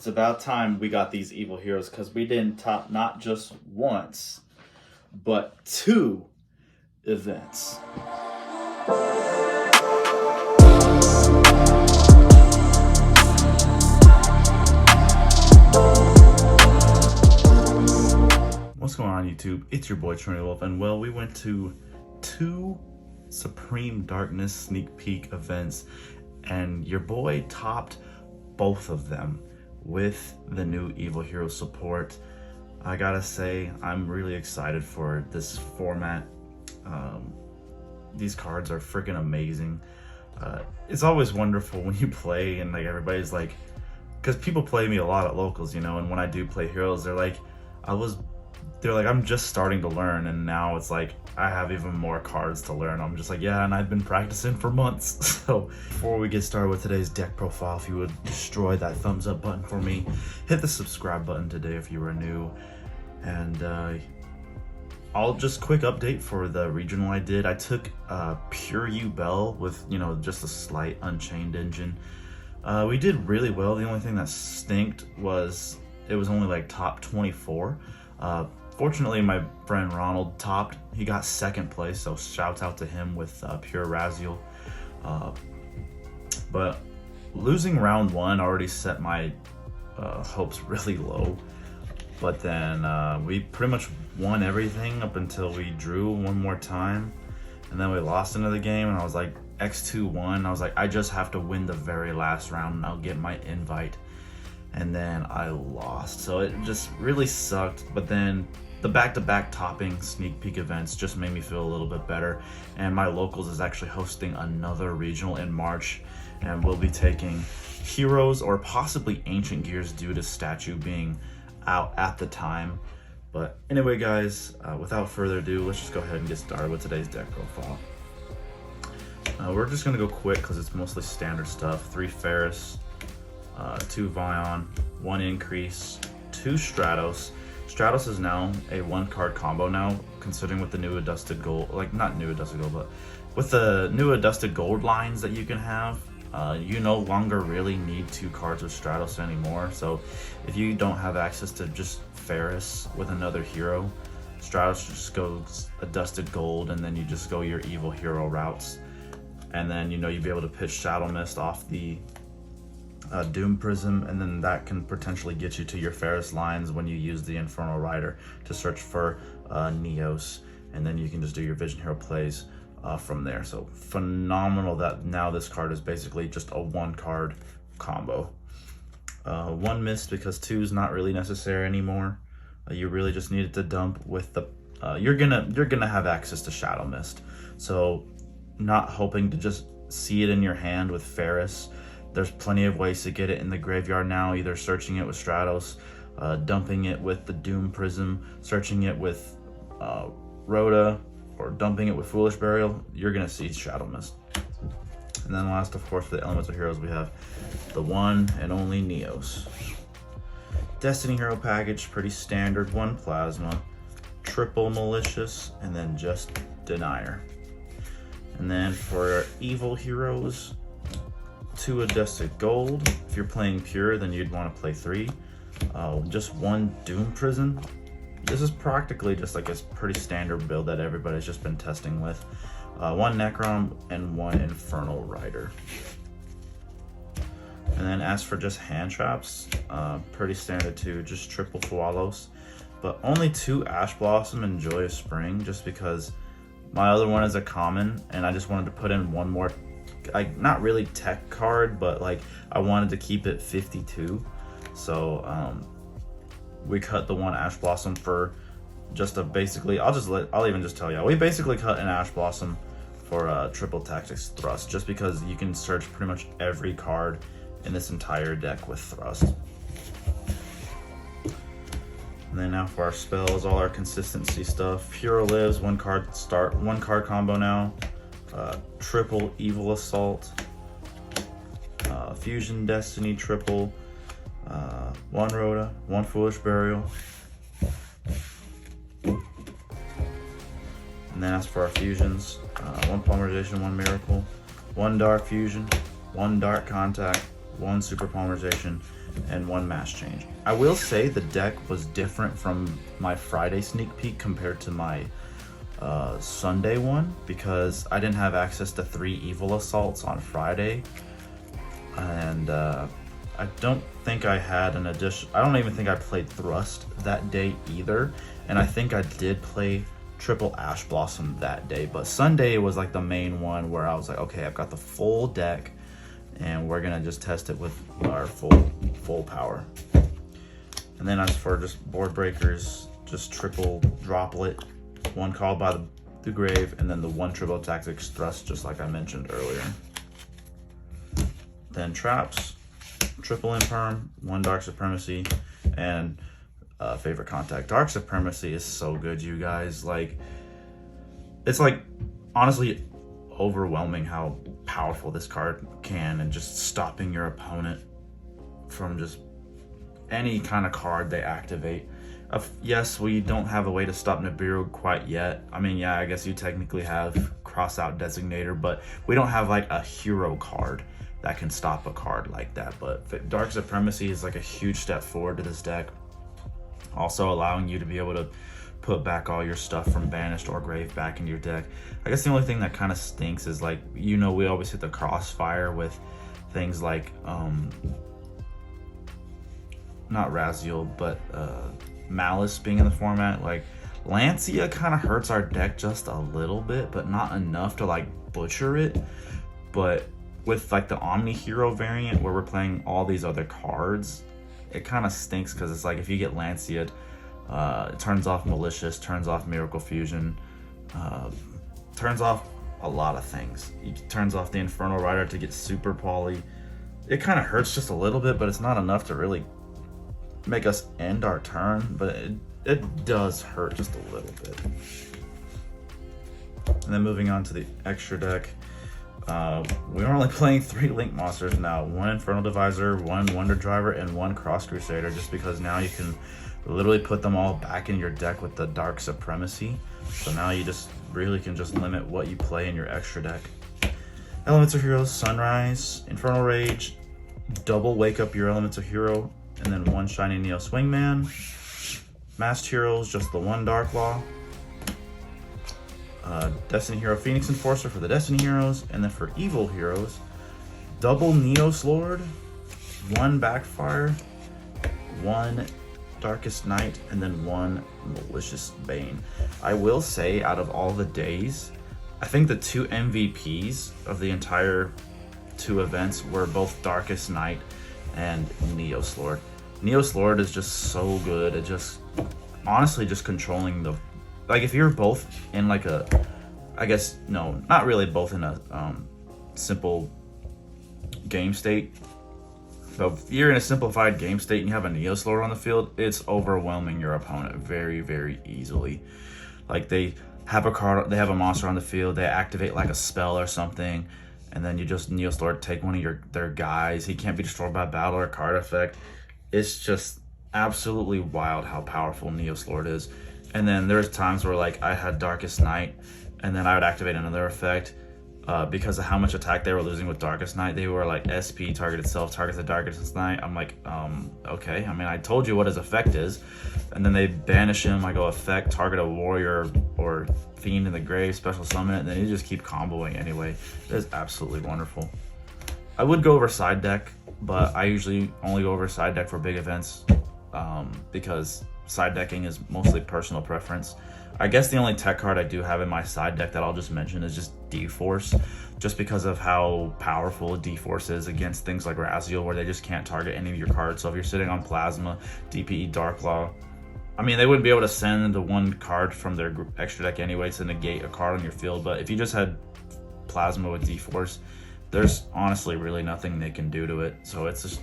It's about time we got these evil heroes because we didn't top not just once, but 2 events. What's going on, YouTube? It's your boy Trinity, and well, we went to 2 Supreme Darkness sneak peek events, and your boy topped both of them with the new Evil Hero support. I gotta say, I'm really excited for this format. These cards are freaking amazing. It's always wonderful when you play and like everybody's like, because people play me a lot at locals, you know, and when I do play heroes, they're like, I'm just starting to learn, and now it's like I have even more cards to learn. I'm just like, yeah, and I've been practicing for months. So before we get started with today's deck profile, if you would destroy that thumbs up button for me, hit the subscribe button today if you are new, and I'll just quick update for the regional I did. I took Pure U Bell with, you know, just a slight Unchained engine. We did really well. The only thing that stinked was it was only like top 24. Fortunately, my friend Ronald topped. He got 2nd place, so shouts out to him with Pure Raziel. But losing round 1 already set my hopes really low. But then we pretty much won everything up until we drew one more time. And then we lost another game, and I was like, X2-1. I was like, I just have to win the very last round, and I'll get my invite. And then I lost, so it just really sucked. But then the back-to-back topping sneak peek events just made me feel a little bit better, and my locals is actually hosting another regional in March, and we'll be taking heroes or possibly ancient gears due to statue being out at the time. But anyway, guys, without further ado, let's just go ahead and get started with today's deck profile. We're just gonna go quick because it's mostly standard stuff. 3 Ferris, 2 Vion, 1 Increase, 2 Stratos. Stratos is now a 1-card combo now, considering with the new Adusted Gold, like not new Adusted Gold, but with the new Adusted Gold lines that you can have, you no longer really need 2 cards with Stratos anymore. So if you don't have access to just Ferris with another hero, Stratos just goes Adusted Gold, and then you just go your evil hero routes. And then, you know, you'll be able to pitch Shadow Mist off the Doom Prism, and then that can potentially get you to your Ferris lines when you use the Infernal Rider to search for Neos, and then you can just do your Vision Hero plays from there. So phenomenal that now this card is basically just a 1-card combo. 1 missed because 2 is not really necessary anymore. You really just needed to dump with the you're gonna have access to Shadow Mist, so not hoping to just see it in your hand with Ferris. There's plenty of ways to get it in the graveyard now, either searching it with Stratos, dumping it with the Doom Prism, searching it with Rhoda, or dumping it with Foolish Burial. You're gonna see Shadow Mist. And then last, of course, for the Elemental Heroes, we have the one and only Neos. Destiny Hero package, pretty standard. 1 Plasma, triple Malicious, and then just Denier. And then for Evil Heroes, 2 Adusted Gold. If you're playing Pure, then you'd want to play 3. Just 1 Doom Prison. This is practically just like a pretty standard build that everybody's just been testing with. 1 Necrom and 1 Infernal Rider. And then as for just hand traps, pretty standard too, just triple Fualos. But only 2 Ash Blossom and Joyous Spring, just because my other one is a common, and I just wanted to put in 1 more, like, not really tech card, but like I wanted to keep it 52. So we cut the 1 Ash Blossom for just a basically, I'll even just tell you, we basically cut an Ash Blossom for triple Tactics Thrust, just because you can search pretty much every card in this entire deck with Thrust. And then now for our spells, all our consistency stuff. Hero Lives, 1 card combo now. Triple Evil Assault, Fusion Destiny triple, 1 Rhoda, 1 Foolish Burial. And then as for our fusions, 1 Polymerization, 1 Miracle, 1 Dark Fusion, 1 Dark Contact, 1 Super Polymerization, and 1 mass change. I will say the deck was different from my Friday sneak peek compared to my Sunday one, because I didn't have access to 3 evil assaults on Friday, and I don't think I had an addition. I don't even think I played Thrust that day either, and I think I did play Triple Ash Blossom that day, but Sunday was like the main one where I was like, okay, I've got the full deck and we're gonna just test it with our full power. And then as for just board breakers, just triple droplet, 1 called by the grave, and then the 1 triple tactics thrust, just like I mentioned earlier. Then traps, triple imperm, 1 dark supremacy, and favorite contact. Dark supremacy is so good, you guys. Like, it's like honestly overwhelming how powerful this card can, and just stopping your opponent from just any kind of card they activate. Yes, we don't have a way to stop Nibiru quite yet. I mean, yeah, I guess you technically have cross out designator, but we don't have like a hero card that can stop a card like that. But Dark Supremacy is like a huge step forward to this deck, also allowing you to be able to put back all your stuff from banished or grave back into your deck. I guess the only thing that kind of stinks is, like, you know, we always hit the crossfire with things like not Raziel, but Malice being in the format. Like, Lancia kind of hurts our deck just a little bit, but not enough to like butcher it. But with like the Omni Hero variant where we're playing all these other cards, it kind of stinks, because it's like if you get Lancia, it turns off Malicious, turns off Miracle Fusion, turns off a lot of things. It turns off the Infernal Rider to get super poly. It kind of hurts just a little bit, but it's not enough to really make us end our turn, but it does hurt just a little bit. And then moving on to the extra deck, we're only playing 3 Link monsters now: 1 Infernal Divisor, 1 Wonder Driver, and 1 Cross Crusader, just because now you can literally put them all back in your deck with the Dark Supremacy. So now you just really can just limit what you play in your extra deck. Elemental Heroes: Sunrise, Infernal Rage, double wake up your Elemental Hero, and then 1 Shiny Neo Swingman. Masked Heroes, just the 1 Dark Law. Destiny Hero Phoenix Enforcer for the Destiny Heroes, and then for Evil Heroes, double Neos Lord, 1 Backfire, 1 Darkest Night, and then 1 Malicious Bane. I will say, out of all the days, I think the 2 MVPs of the entire 2 events were both Darkest Night and Neos Lord. Neos Lord is just so good at just honestly just controlling the, like, if you're both in like a, I guess, no, not really both in a simple game state. So if you're in a simplified game state and you have a Neos Lord on the field, it's overwhelming your opponent very, very easily. Like, they have a card, they have a monster on the field, they activate like a spell or something, and then you just Neos Lord take one of their guys. He can't be destroyed by battle or card effect. It's just absolutely wild how powerful Neos Lord is. And then there's times where, like, I had Darkest Night, and then I would activate another effect because of how much attack they were losing with Darkest Night. They were like, SP, target itself, target the Darkest Night. I'm like, okay. I mean, I told you what his effect is. And then they banish him. I go effect, target a warrior or fiend in the grave, special summon it, and then you just keep comboing anyway. It is absolutely wonderful. I would go over side deck, but I usually only go over side deck for big events because side decking is mostly personal preference. I guess the only tech card I do have in my side deck that I'll just mention is just D-Force, just because of how powerful D-Force is against things like Raziel, where they just can't target any of your cards. So if you're sitting on Plasma, DPE, Dark Law, I mean, they wouldn't be able to send the 1 card from their extra deck anyway to negate a card on your field, but if you just had Plasma with D-Force, there's honestly really nothing they can do to it. So it's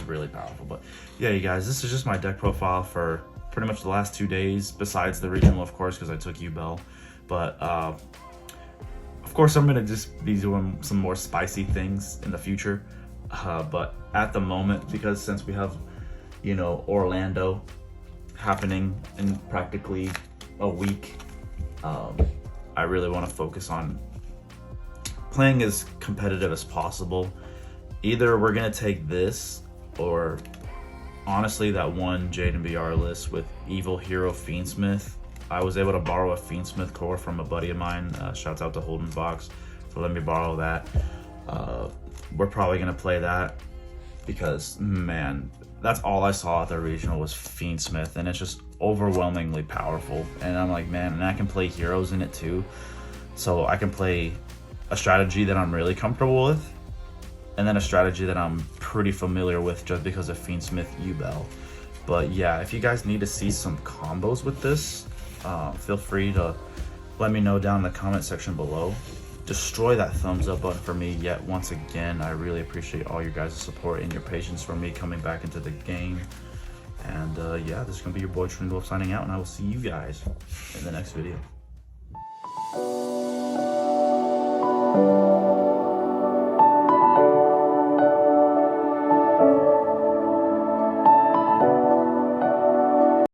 really powerful. But yeah, you guys, this is just my deck profile for pretty much the last 2 days, besides the regional, of course, because I took U-Bell. But of course, I'm gonna just be doing some more spicy things in the future. But at the moment, because since we have, you know, Orlando happening in practically a week, I really want to focus on playing as competitive as possible. Either we're gonna take this, or honestly, that one Jaden BR list with Evil Hero Fiendsmith, I was able to borrow a Fiendsmith core from a buddy of mine. Shouts out to Holden Box for letting me borrow that. We're probably gonna play that because, man, that's all I saw at the regional was Fiendsmith, and it's just overwhelmingly powerful. And I'm like, man, and I can play heroes in it too. So I can play a strategy that I'm really comfortable with, and then a strategy that I'm pretty familiar with just because of Fiendsmith U-Bell. But yeah, if you guys need to see some combos with this, feel free to let me know down in the comment section below. Destroy that thumbs up button for me yet once again. I really appreciate all your guys' support and your patience for me coming back into the game. And yeah, this is gonna be your boy Trinity signing out, and I will see you guys in the next video.